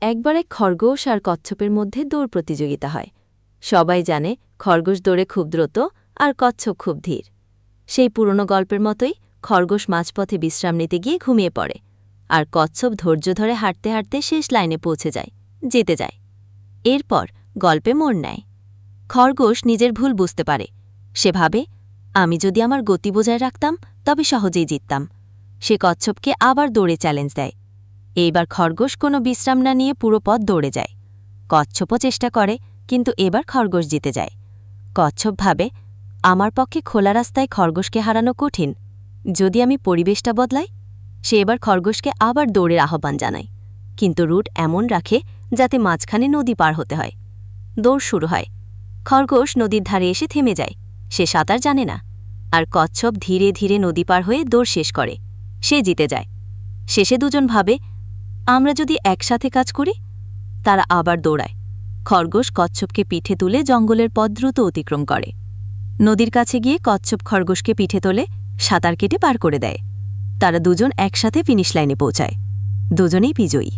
একবার এক খরগোশ আর কচ্ছপের মধ্যে দৌড় প্রতিযোগিতা হয়। সবাই জানে খরগোশ দৌড়ে খুব দ্রুত আর কচ্ছপ খুব ধীর। সেই পুরনো গল্পের মতোই খরগোশ মাঝপথে বিশ্রাম নিতে গিয়ে ঘুমিয়ে পড়ে, আর কচ্ছপ ধৈর্য ধরে হাঁটতে হাঁটতে শেষ লাইনে পৌঁছে যায়, জিতে যায়। এরপর গল্পে মোড় নেয়। খরগোশ নিজের ভুল বুঝতে পারে। সে ভাবে, আমি যদি আমার গতি বজায় রাখতাম তবে সহজেই জিততাম। সে কচ্ছপকে আবার দৌড়ে চ্যালেঞ্জ দেয়। এইবার খরগোশ কোনো বিশ্রাম না নিয়ে পুরো পথ দৌড়ে যায়। কচ্ছপও চেষ্টা করে, কিন্তু এবার খরগোশ জিতে যায়। কচ্ছপ ভাবে, আমার পক্ষে খোলা রাস্তায় খরগোশকে হারানো কঠিন। যদি আমি পরিবেশটা বদলাই। সে এবার খরগোশকে আবার দৌড়ের আহ্বান জানায়, কিন্তু রুট এমন রাখে যাতে মাঝখানে নদী পার হতে হয়। দৌড় শুরু হয়। খরগোশ নদীর ধারে এসে থেমে যায়। সে সাঁতার জানে না, আর কচ্ছপ ধীরে ধীরে নদী পার হয়ে দৌড় শেষ করে। সে জিতে যায়। শেষে দুজন ভাবে, আমরা যদি একসাথে কাজ করি। তারা আবার দৌড়ায়। খরগোশ কচ্ছপকে পিঠে তুলে জঙ্গলের পথ দ্রুত অতিক্রম করে। নদীর কাছে গিয়ে কচ্ছপ খরগোশকে পিঠে তোলে, সাঁতার কেটে পার করে দেয়। তারা দুজন একসাথে ফিনিশ লাইনে পৌঁছায়। দুজনেই বিজয়ী।